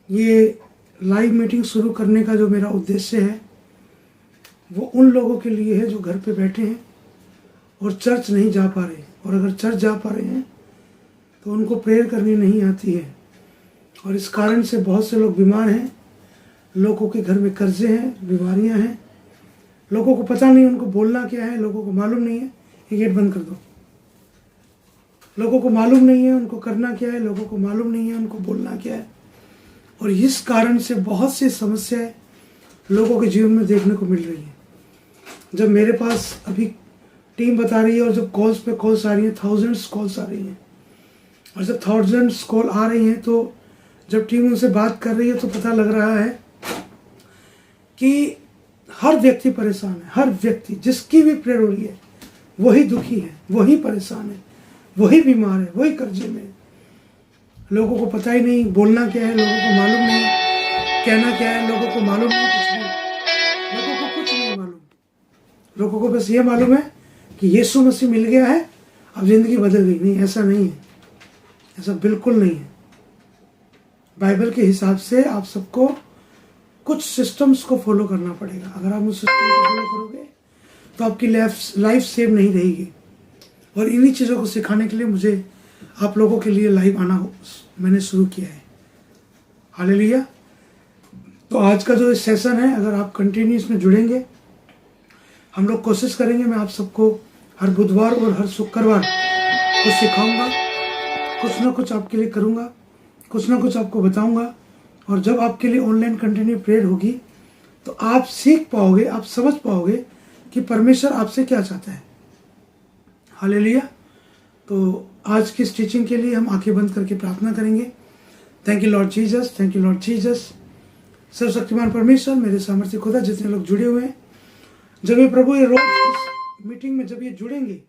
ये live meeting शुरू करने का जो मेरा उद्देश्य है वो उन लोगों के लिए है जो घर पे बैठे हैं और चर्च नहीं जा पा रहे, और अगर चर्च जा पा रहे हैं तो उनको प्रेयर करनी नहीं आती है, और इस कारण से बहुत से लोग बीमार हैं, लोगों के घर में कर्जे हैं, बीमारियां हैं, लोगों को पता नहीं उनको बोलना क्या है, लोगों को मालूम नहीं है। ये गेट बंद कर दो। लोगों को मालूम नहीं है उनको करना क्या है, लोगों को मालूम नहीं है उनको बोलना क्या है, और इस कारण से बहुत सी समस्याएं लोगों के जीवन में देखने को मिल रही हैं। जब मेरे पास अभी टीम बता रही है और जब कॉल्स पे कॉल्स आ रही हैं, थाउजेंड्स कॉल्स आ रही हैं, और जब थाउजेंड्स कॉल आ रही हैं तो जब टीम उनसे बात कर रही है तो पता लग रहा है कि हर व्यक्ति परेशान है। हर व्यक्ति जिसकी भी प्रेयर हो रही है वही दुखी है, वही परेशान है, वही बीमार है, वही कर्जे में है। लोगों को पता ही नहीं बोलना क्या है, लोगों को मालूम नहीं कहना क्या है, लोगों को मालूम नहीं कुछ नहीं, लोगों को कुछ नहीं मालूम। लोगों को बस ये मालूम है कि यीशु मसीह मिल गया है, अब जिंदगी बदल गई। नहीं, ऐसा नहीं है, ऐसा बिल्कुल नहीं है। बाइबल के हिसाब से आप सबको कुछ सिस्टम्स को फॉलो करना पड़ेगा। अगर आप उस सिस्टम को फॉलो करोगे तो आपकी लाइफ सेव नहीं रहेगी। और इन्हीं चीज़ों को सिखाने के लिए मुझे आप लोगों के लिए लाइव आना मैंने शुरू किया है। हालेलुया। तो आज का जो सेशन है, अगर आप कंटिन्यू इसमें जुड़ेंगे, हम लोग कोशिश करेंगे, मैं आप सबको हर बुधवार और हर शुक्रवार कुछ सिखाऊंगा, कुछ ना कुछ आपके लिए करूंगा, कुछ ना कुछ आपको बताऊंगा। और जब आपके लिए ऑनलाइन कंटिन्यू प्रेयर होगी तो आप सीख पाओगे, आप समझ पाओगे कि परमेश्वर आपसे क्या चाहता है। हालेलुया। तो आज की इस टीचिंग के लिए हम आंखें बंद करके प्रार्थना करेंगे। Thank you Lord Jesus, thank you Lord Jesus. सर्वशक्तिमान परमेश्वर, मेरे सामर्थ्य खुदा, जितने लोग जुड़े हुए हैं, जब ये प्रभु ये रोज इस मीटिंग में जब ये जुड़ेंगे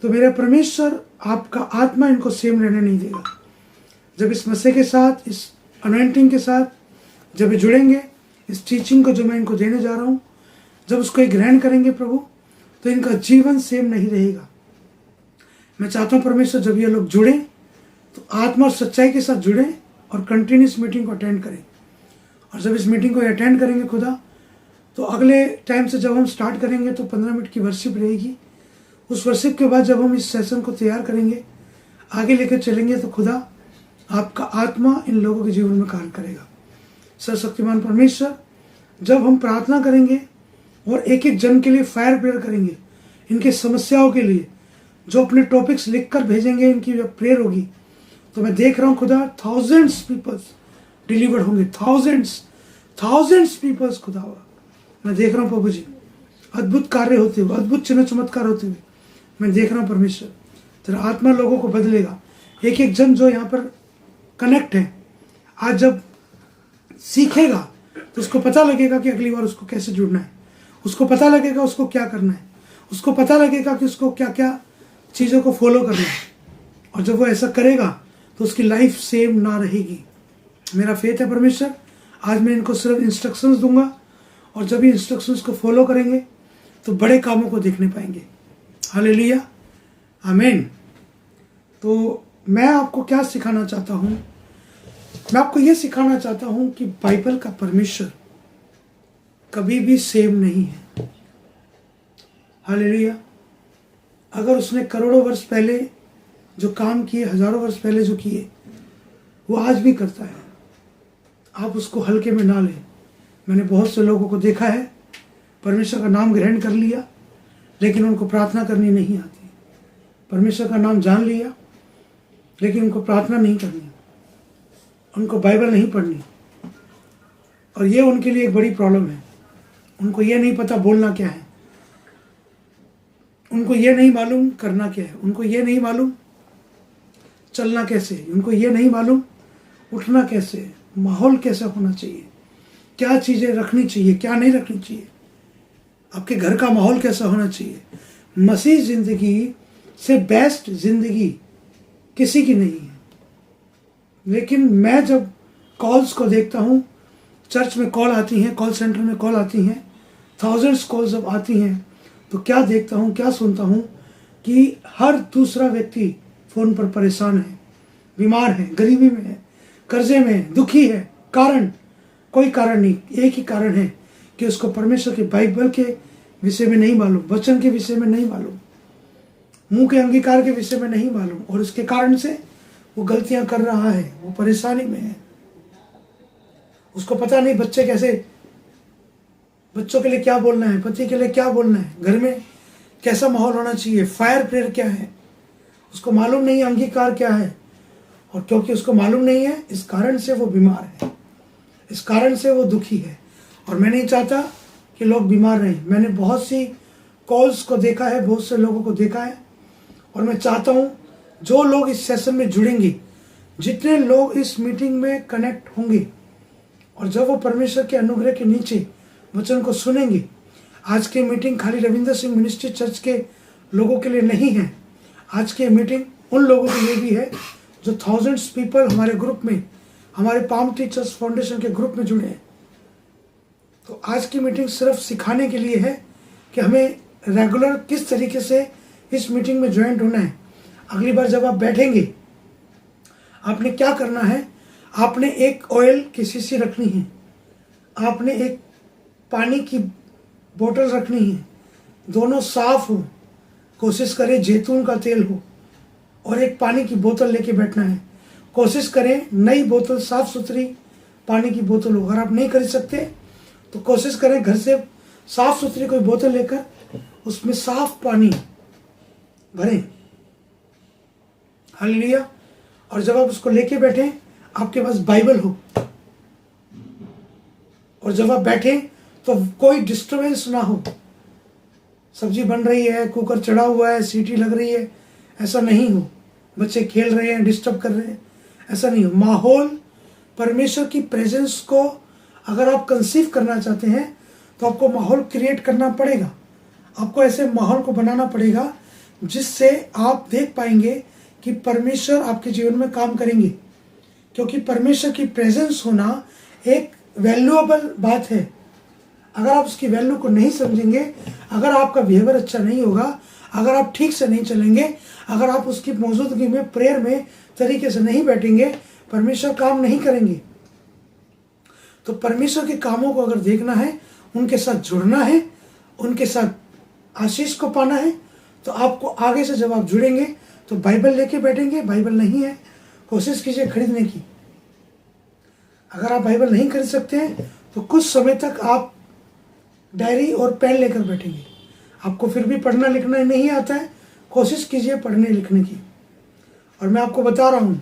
तो मेरा परमेश्वर आपका आत्मा इनको सेम रहने नहीं देगा। जब इस मसीह के साथ, इस अनॉइंटिंग के साथ जब ये जुड़ेंगे, इस टीचिंग को जो मैं इनको देने जा रहा हूँ, जब उसको ये ग्रहण करेंगे प्रभु, तो इनका जीवन सेम नहीं रहेगा। मैं चाहता हूँ परमेश्वर जब ये लोग जुड़े तो आत्मा और सच्चाई के साथ जुड़े और कंटिन्यूस मीटिंग को अटेंड करें। और जब इस मीटिंग को अटेंड करेंगे खुदा, तो अगले टाइम से जब हम स्टार्ट करेंगे तो 15 मिनट की वर्शिप रहेगी। उस वर्शिप के बाद जब हम इस सेशन को तैयार करेंगे, आगे लेकर चलेंगे, तो खुदा आपका आत्मा इन लोगों के जीवन में कार्य करेगा। सर्वशक्तिमान परमेश्वर, जब हम प्रार्थना करेंगे और एक एक जन के लिए फायर प्रेयर करेंगे, इनके समस्याओं के लिए जो अपने टॉपिक्स लिखकर भेजेंगे, इनकी जब प्रेयर होगी, तो मैं देख रहा हूँ खुदा थाउजेंड्स पीपल्स डिलीवर्ड होंगे। थाउजेंड्स पीपल्स खुदा, मैं देख रहा हूँ प्रभु जी, अद्भुत कार्य होते हुए, अद्भुत चिन्ह चमत्कार होते हुए मैं देख रहा हूँ परमेश्वर। तेरा आत्मा लोगों को बदलेगा। एक एक जन जो यहाँ पर कनेक्ट है, आज जब सीखेगा तो उसको पता लगेगा कि अगली बार उसको कैसे जुड़ना है, उसको पता लगेगा उसको क्या करना है, उसको पता लगेगा कि उसको क्या क्या चीज़ों को फॉलो करना है। और जब वो ऐसा करेगा तो उसकी लाइफ सेम ना रहेगी। मेरा फेथ है परमेश्वर, आज मैं इनको सिर्फ इंस्ट्रक्शंस दूंगा, और जब ये इंस्ट्रक्शंस को फॉलो करेंगे तो बड़े कामों को देखने पाएंगे। हालेलुया, आमीन। तो मैं आपको क्या सिखाना चाहता हूँ? मैं आपको ये सिखाना चाहता हूँ कि बाइबल का परमेश्वर कभी भी सेम नहीं है। हालेलुया। अगर उसने करोड़ों वर्ष पहले जो काम किए, हजारों वर्ष पहले जो किए, वो आज भी करता है। आप उसको हल्के में ना लें। मैंने बहुत से लोगों को देखा है, परमेश्वर का नाम ग्रहण कर लिया लेकिन उनको प्रार्थना करनी नहीं आती। परमेश्वर का नाम जान लिया लेकिन उनको प्रार्थना नहीं करनी, उनको बाइबल नहीं पढ़नी, और ये उनके लिए एक बड़ी प्रॉब्लम है। उनको ये नहीं पता बोलना क्या है, उनको ये नहीं मालूम करना क्या है, उनको ये नहीं मालूम चलना कैसे, उनको ये नहीं मालूम उठना कैसे, माहौल कैसा होना चाहिए, क्या चीज़ें रखनी चाहिए, क्या नहीं रखनी चाहिए, आपके घर का माहौल कैसा होना चाहिए। मसीह जिंदगी से बेस्ट जिंदगी किसी की नहीं है। लेकिन मैं जब कॉल्स को देखता हूँ, चर्च में कॉल आती हैं, कॉल सेंटर में कॉल आती हैं, थाउजेंड्स कॉल्स जब आती हैं, तो क्या देखता हूँ, क्या सुनता हूँ कि हर दूसरा व्यक्ति फ़ोन पर परेशान है, बीमार है, गरीबी में है, कर्जे में है, दुखी है, कारण, कोई कारण नहीं, एक ही कारण है कि उसको परमेश्वर के बाइबल के विषय में नहीं मालूम, वचन के विषय में नहीं मालूम, मुंह के अंगीकार के विषय में नहीं मालूम, और उसके कारण से वो गलतियां कर रहा है, वो परेशानी में है। उसको पता नहीं बच्चों के लिए क्या बोलना है, पति के लिए क्या बोलना है, घर में कैसा माहौल होना चाहिए, फायर प्रेयर क्या है, उसको मालूम नहीं अंगीकार क्या है। और क्योंकि उसको मालूम नहीं है, इस कारण से वो बीमार है, इस कारण से वो दुखी है। और मैं नहीं चाहता कि लोग बीमार रहें। मैंने बहुत सी कॉल्स को देखा है, बहुत से लोगों को देखा है, और मैं चाहता हूँ जो लोग इस सेशन में जुड़ेंगे, जितने लोग इस मीटिंग में कनेक्ट होंगे, और जब वो परमेश्वर के अनुग्रह के नीचे वचन को सुनेंगे। आज की मीटिंग खाली रविंद्र सिंह मिनिस्ट्री चर्च के लोगों के लिए नहीं है, आज की मीटिंग उन लोगों के लिए भी है जो थाउजेंड्स पीपल हमारे ग्रुप में, हमारे पाम टीचर्स फाउंडेशन के ग्रुप में जुड़े हैं। तो आज की मीटिंग सिर्फ सिखाने के लिए है कि हमें रेगुलर किस तरीके से इस मीटिंग में ज्वाइंट होना है। अगली बार जब आप बैठेंगे, आपने क्या करना है, आपने एक ऑयल की शीशी रखनी है, आपने एक पानी की बोतल रखनी है, दोनों साफ हो, कोशिश करें जैतून का तेल हो, और एक पानी की बोतल लेके बैठना है। कोशिश करें नई बोतल, साफ सुथरी पानी की बोतल हो। अगर आप नहीं खरीद सकते तो कोशिश करें घर से साफ सुथरी कोई बोतल लेकर उसमें साफ पानी भरें। हालेलुया। और जब आप उसको लेके बैठे, आपके पास बाइबल हो, और जब आप बैठे तो कोई डिस्टरबेंस ना हो। सब्जी बन रही है, कुकर चढ़ा हुआ है, सीटी लग रही है, ऐसा नहीं हो। बच्चे खेल रहे हैं, डिस्टर्ब कर रहे हैं, ऐसा नहीं हो। माहौल, परमेश्वर की प्रेजेंस को अगर आप कंसीव करना चाहते हैं तो आपको माहौल क्रिएट करना पड़ेगा। आपको ऐसे माहौल को बनाना पड़ेगा जिससे आप देख पाएंगे कि परमेश्वर आपके जीवन में काम करेंगे। क्योंकि परमेश्वर की प्रेजेंस होना एक वैल्यूएबल बात है। अगर आप उसकी वैल्यू को नहीं समझेंगे, अगर आपका बिहेवियर अच्छा नहीं होगा, अगर आप ठीक से नहीं चलेंगे, अगर आप उसकी मौजूदगी में प्रेयर में तरीके से नहीं बैठेंगे, परमेश्वर काम नहीं करेंगे। तो परमेश्वर के कामों को अगर देखना है, उनके साथ जुड़ना है, उनके साथ आशीष को पाना है, तो आपको आगे से जब आप जुड़ेंगे तो बाइबल लेके बैठेंगे। बाइबल नहीं है, कोशिश कीजिए खरीदने की। अगर आप बाइबल नहीं खरीद सकते हैं तो कुछ समय तक आप डायरी और पेन लेकर बैठेंगे। आपको फिर भी पढ़ना लिखना नहीं आता है, कोशिश कीजिए पढ़ने लिखने की। और मैं आपको बता रहा हूँ,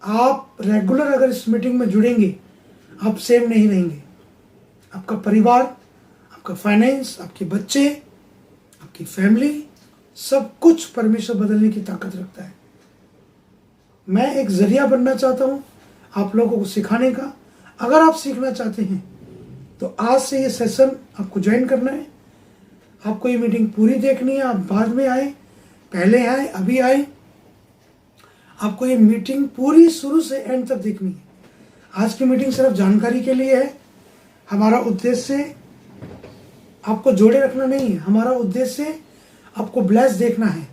आप रेगुलर अगर इस मीटिंग में जुड़ेंगे, आप सेम नहीं रहेंगे। आपका परिवार, आपका फाइनेंस, आपके बच्चे, आपकी फैमिली, सब कुछ परमेश्वर बदलने की ताकत रखता है। मैं एक जरिया बनना चाहता हूँ आप लोगों को सिखाने का। अगर आप सीखना चाहते हैं तो आज से ये सेशन आपको ज्वाइन करना है। आपको ये मीटिंग पूरी देखनी है। आप बाद में आए, पहले आए, अभी आए, आपको ये मीटिंग पूरी शुरू से एंड तक देखनी है। आज की मीटिंग सिर्फ जानकारी के लिए है। हमारा उद्देश्य आपको जोड़े रखना नहीं है। हमारा उद्देश्य आपको ब्लेस देखना है।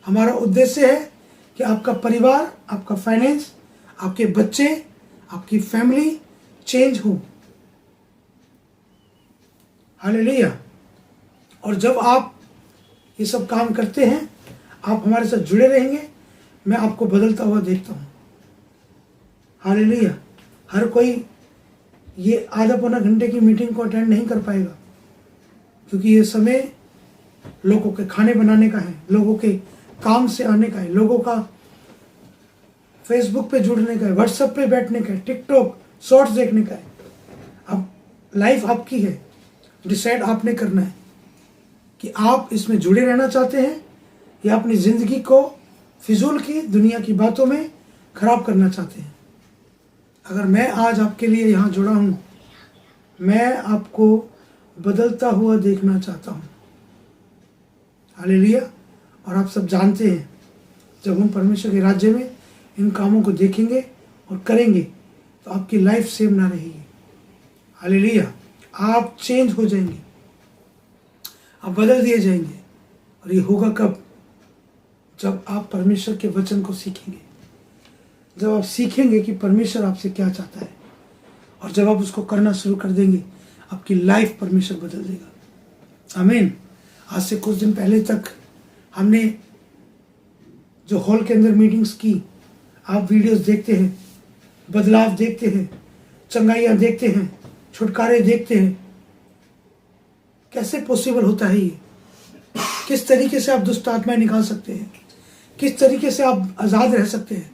हमारा उद्देश्य है कि आपका परिवार, आपका फाइनेंस, आपके बच्चे, आपकी फैमिली चेंज हो। हालेलुया। और जब आप ये सब काम करते हैं, आप हमारे साथ जुड़े रहेंगे, मैं आपको बदलता हुआ देखता हूँ। हालेलुया। हर कोई ये आधा पौना घंटे की मीटिंग को अटेंड नहीं कर पाएगा, क्योंकि ये समय लोगों के खाने बनाने का है, लोगों के काम से आने का है, लोगों का फेसबुक पे जुड़ने का है, व्हाट्सएप पे बैठने का है, टिकटॉक शॉर्ट्स देखने का है। अब लाइफ आपकी है, डिसाइड आपने करना है कि आप इसमें जुड़े रहना चाहते हैं या अपनी ज़िंदगी को फिजूल की दुनिया की बातों में खराब करना चाहते हैं। अगर मैं आज आपके लिए यहाँ जुड़ा हूँ, मैं आपको बदलता हुआ देखना चाहता हूँ। हालेलुया। और आप सब जानते हैं, जब हम परमेश्वर के राज्य में इन कामों को देखेंगे और करेंगे तो आपकी लाइफ सेम ना रहेगी। हालेलुया। आप चेंज हो जाएंगे, आप बदल दिए जाएंगे। और ये होगा कब? जब आप परमेश्वर के वचन को सीखेंगे, जब आप सीखेंगे कि परमेश्वर आपसे क्या चाहता है, और जब आप उसको करना शुरू कर देंगे, आपकी लाइफ परमेश्वर बदल देगा। आमीन। आज से कुछ दिन पहले तक हमने जो हॉल के अंदर मीटिंग्स की, आप वीडियोस देखते हैं, बदलाव देखते हैं, चंगाइयाँ देखते हैं, छुटकारे देखते हैं। कैसे पॉसिबल होता है ये? किस तरीके से आप दुष्ट आत्माएं निकाल सकते हैं, किस तरीके से आप आज़ाद रह सकते हैं,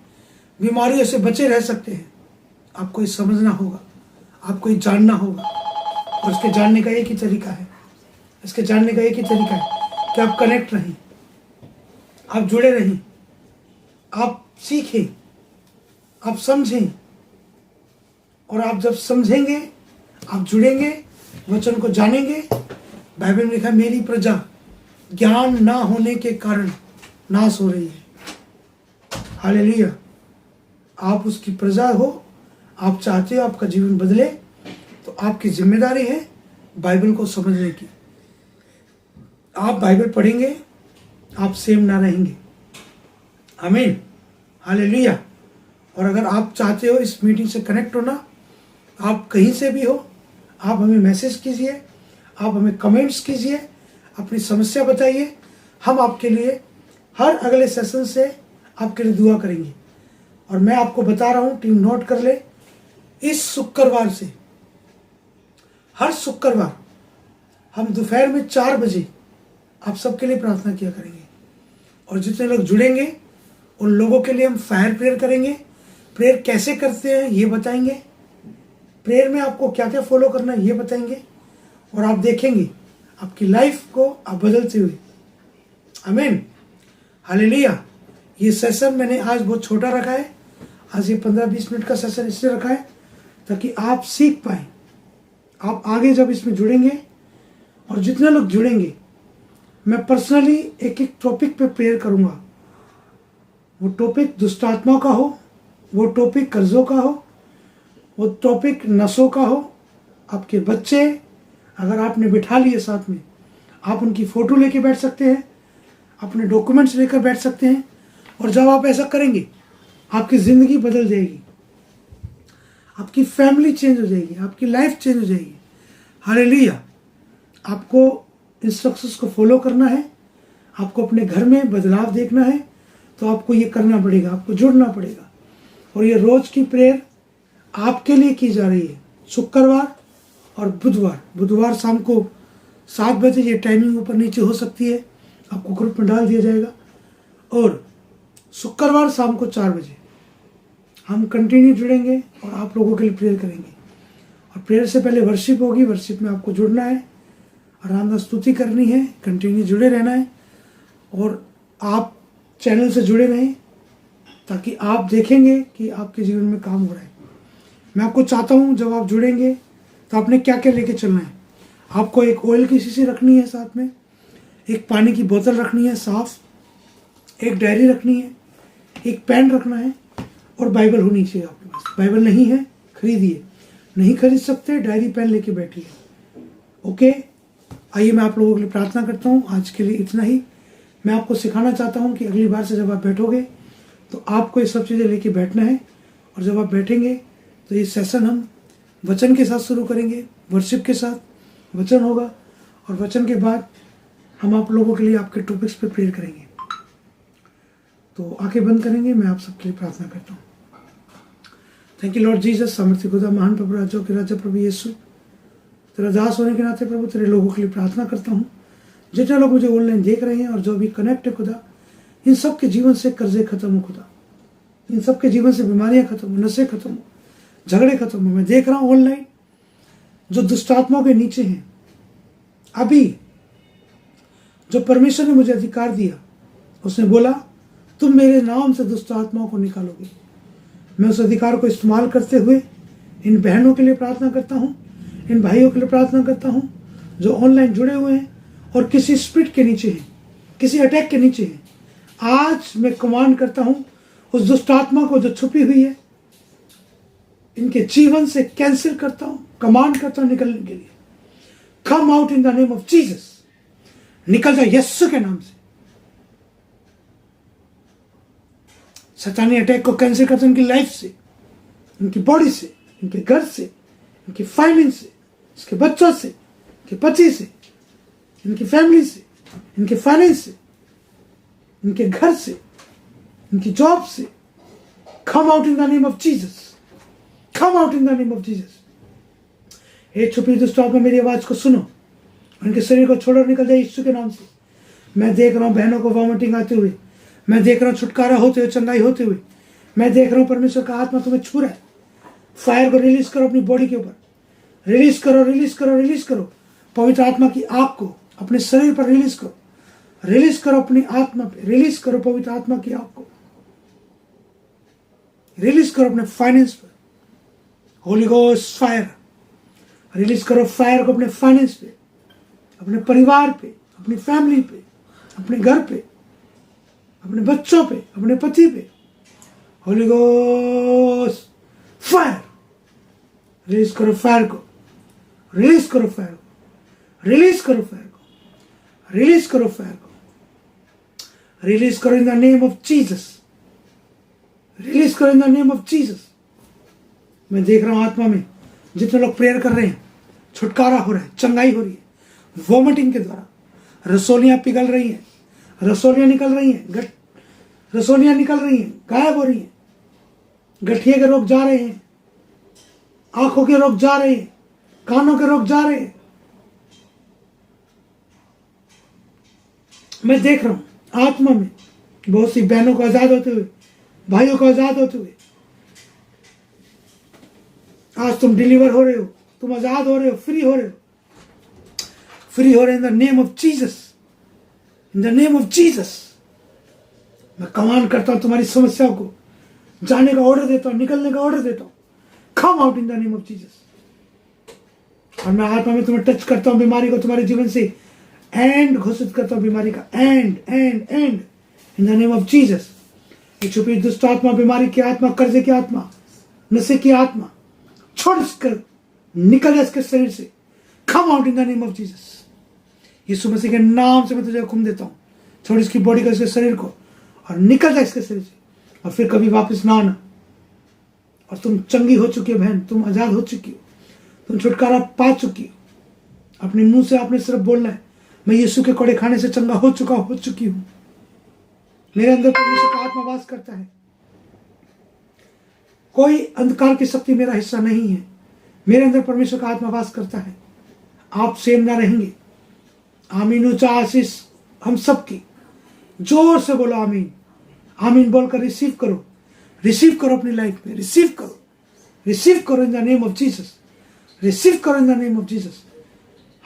बीमारियों से बचे रह सकते हैं। आपको ये समझना होगा, आपको ये जानना होगा। और इसके जानने का एक ही तरीका है, इसके जानने का एक ही तरीका है कि आप कनेक्ट रहें, आप जुड़े रहें, आप सीखें, आप समझें। और आप जब समझेंगे, आप जुड़ेंगे, वचन को जानेंगे। बाइबल में लिखा है, मेरी प्रजा ज्ञान ना होने के कारण नाश हो रही है। हालेलुया। आप उसकी प्रजा हो, आप चाहते हो आपका जीवन बदले, तो आपकी जिम्मेदारी है बाइबल को समझने की। आप बाइबल पढ़ेंगे, आप सेम ना रहेंगे। आमीन। हालेलुया। और अगर आप चाहते हो इस मीटिंग से कनेक्ट होना, आप कहीं से भी हो, आप हमें मैसेज कीजिए, आप हमें कमेंट्स कीजिए, अपनी समस्या बताइए। हम आपके लिए हर अगले सेशन से आपके लिए दुआ करेंगे। और मैं आपको बता रहा हूँ, टीम नोट कर ले, इस शुक्रवार से हर शुक्रवार हम दोपहर में 4 बजे आप सबके लिए प्रार्थना किया करेंगे। और जितने लोग जुड़ेंगे उन लोगों के लिए हम फायर प्रेयर करेंगे। प्रेयर कैसे करते हैं ये बताएंगे, प्रेयर में आपको क्या क्या फॉलो करना है ये बताएंगे। और आप देखेंगे आपकी लाइफ को आप बदलते हुए। आमीन। हालेलुया। ये सेशन मैंने आज बहुत छोटा रखा है। आज ये 15-20 मिनट का सेशन इसलिए रखा है ताकि आप सीख पाए। आप आगे जब इसमें जुड़ेंगे, और जितने लोग जुड़ेंगे, मैं पर्सनली एक एक टॉपिक पे प्रेयर करूँगा। वो टॉपिक दुष्ट आत्मा का हो, वो टॉपिक कर्जों का हो, वो टॉपिक नशों का हो। आपके बच्चे अगर आपने बिठा लिए साथ में, आप उनकी फ़ोटो लेके बैठ सकते हैं, अपने डॉक्यूमेंट्स लेकर बैठ सकते हैं। और जब आप ऐसा करेंगे, आपकी ज़िंदगी बदल जाएगी, आपकी फैमिली चेंज हो जाएगी, आपकी लाइफ चेंज हो जाएगी। हालेलुया। आपको इंस्ट्रक्शंस को फॉलो करना है, आपको अपने घर में बदलाव देखना है, तो आपको ये करना पड़ेगा, आपको जुड़ना पड़ेगा। और ये रोज़ की प्रेयर आपके लिए की जा रही है। शुक्रवार और बुधवार शाम को 7 बजे, ये टाइमिंग ऊपर नीचे हो सकती है, आपको ग्रुप में डाल दिया जाएगा। और शुक्रवार शाम को 4 बजे हम कंटिन्यू जुड़ेंगे और आप लोगों के लिए प्रेयर करेंगे। और प्रेयर से पहले वर्शिप होगी, वर्शिप में आपको जुड़ना है, आराम से स्तुति करनी है, कंटिन्यू जुड़े रहना है। और आप चैनल से जुड़े रहें ताकि आप देखेंगे कि आपके जीवन में काम हो रहा है। मैं आपको चाहता हूँ जब आप जुड़ेंगे तो आपने क्या क्या लेके चलना है। आपको एक ऑयल की शीशी रखनी है, साथ में एक पानी की बोतल रखनी है साफ, एक डायरी रखनी है, एक पेन रखना है, और बाइबल होनी चाहिए आपके पास। बाइबल नहीं है, खरीदिए। नहीं खरीद सकते, डायरी पेन लेके बैठिए। ओके। आइए मैं आप लोगों के लिए प्रार्थना करता हूँ। आज के लिए इतना ही। मैं आपको सिखाना चाहता हूँ कि अगली बार से जब आप बैठोगे तो आपको ये सब चीज़ें लेके बैठना है। और जब आप बैठेंगे तो ये सेशन हम वचन के साथ शुरू करेंगे, वर्शिप के साथ वचन होगा। और वचन के बाद हम आप लोगों के लिए आपके टॉपिक्स पे प्रेयर करेंगे। तो आंखें बंद करेंगे, मैं आप सबके लिए प्रार्थना करता हूँ। थैंक यू लॉर्ड जीसस, सामर्थ्य खुदा, महान प्रभु, राजों के राजा प्रभु यीशु, तेरा दास होने के नाते प्रभु तेरे लोगों के लिए प्रार्थना करता हूँ। जितने लोग मुझे ऑनलाइन देख रहे हैं और जो भी कनेक्ट है खुदा, इन सब के जीवन से कर्जे खत्म हो खुदा, इन सब के जीवन से बीमारियां खत्म हो, नशे खत्म हो, झगड़े खत्म हो। मैं देख रहा हूँ ऑनलाइन जो दुष्टात्माओं के नीचे हैं, अभी जो परमेश्वर ने मुझे अधिकार दिया, उसने बोला तुम मेरे नाम से दुष्ट आत्माओं को निकालोगे। मैं उस अधिकार को इस्तेमाल करते हुए इन बहनों के लिए प्रार्थना करता हूँ, इन भाइयों के लिए प्रार्थना करता हूँ जो ऑनलाइन जुड़े हुए हैं और किसी स्पिरिट के नीचे हैं, किसी अटैक के नीचे हैं। आज मैं कमांड करता हूँ उस दुष्ट आत्मा को जो छुपी हुई है, इनके जीवन से कैंसिल करता हूँ, कमांड करता हूँ निकलने के लिए। कम out in the name of Jesus. निकल जाओ यीशु के नाम से। शैतानी अटैक को कैंसिल करता हूं, इनकी लाइफ से, इनकी बॉडी से, इनके घर से, इनकी फाइनेंस से, इसके बच्चों से, इनके पति से, इनकी फैमिली से, इनके फाइनेंस से, इनके घर से, इनकी जॉब से। Come out in the name of Jesus, come out in the name of Jesus. हे छुपी दुष्ट आत्मा, मेरी आवाज को सुनो, उनके शरीर को छोड़ो, निकल जाए यीशु के नाम से। मैं देख रहा हूं बहनों को वॉमिटिंग आते हुए, मैं देख रहा हूं छुटकारा होते हुए, चंगाई होते हुए, मैं देख रहा हूं परमेश्वर का आत्मा तुम्हें छू रहा है। फायर को रिलीज करो अपनी बॉडी के ऊपर, रिलीज करो, रिलीज करो, रिलीज करो। पवित्र आत्मा की आग को अपने शरीर पर रिलीज करो, रिलीज करो अपनी आत्मा पे, रिलीज करो पवित्र आत्मा की आग को, रिलीज करो अपने फाइनेंस पर। होली गोस्ट फायर, रिलीज करो फायर को अपने फाइनेंस पे, अपने परिवार पे, अपनी फैमिली पे, अपने घर पे, अपने बच्चों पे, अपने पति पे। होली गोस्ट फायर, रिलीज करो फायर को, रिलीज करो फायर को, रिलीज करो फायर को, रिलीज करो फायर को, रिलीज करो in the name of Jesus, release करो in the name of Jesus. मैं देख रहा हूं आत्मा में जितने लोग प्रेयर कर रहे हैं, छुटकारा हो रहा है, चंगाई हो रही है। वॉमिटिंग के द्वारा रसोलियां पिघल रही हैं, रसोलियां निकल रही हैं, रसोलियां निकल रही हैं, गायब हो रही हैं। गठिए के रोग जा रहे हैं, आंखों के रोग जा रहे हैं, कानों के रोग जा रहे हैं। मैं देख रहा हूं आत्मा में बहुत सी बहनों को आजाद होते हुए, भाइयों को आजाद होते हुए। आज तुम डिलीवर हो रहे हो, तुम आजाद हो रहे हो, फ्री हो रहे हो, फ्री हो रहे इन the name of Jesus, in the name of Jesus. मैं कमांड करता हूं तुम्हारी समस्याओं को जाने का ऑर्डर देता हूं, निकलने का ऑर्डर देता हूं। कम out in the name of Jesus. और मैं आत्मा में तुम्हें टच करता हूं, बीमारी को तुम्हारे जीवन से एंड घोषित करता हूं, बीमारी का and and and in the name of Jesus. ये छुपी दुष्ट आत्मा, बीमारी की आत्मा, कर्जे की आत्मा, नशे की आत्मा, छोड़ कर निकल इसके शरीर से। Come out in the name of Jesus. Yeshu Masih के नाम से मैं तुझे हुक्म देता हूँ, छोड़ इसकी बॉडी को, इसके शरीर को, और निकल जा इसके शरीर से, और फिर कभी वापस ना आना। और तुम चंगी हो चुकी हो बहन, तुम आजाद हो चुकी हो, तुम छुटकारा पा चुकी हो। अपने मुंह से आपने सिर्फ बोलना है, मैं यीशु के कोड़े खाने से चंगा हो चुकी हूं। मेरे अंदर परमेश्वर का आत्मा वास करता है। कोई अंधकार की शक्ति मेरा हिस्सा नहीं है। मेरे अंदर परमेश्वर का आत्मा वास करता है। आप सेम ना रहेंगे। आमीन। ऊंचा आशीष हम सबकी, जोर से बोलो आमीन। आमीन बोलकर रिसीव करो, रिसीव करो अपनी लाइफ में, रिसीव करो, रिसीव करो in the name of Jesus, receive करो in the name of Jesus.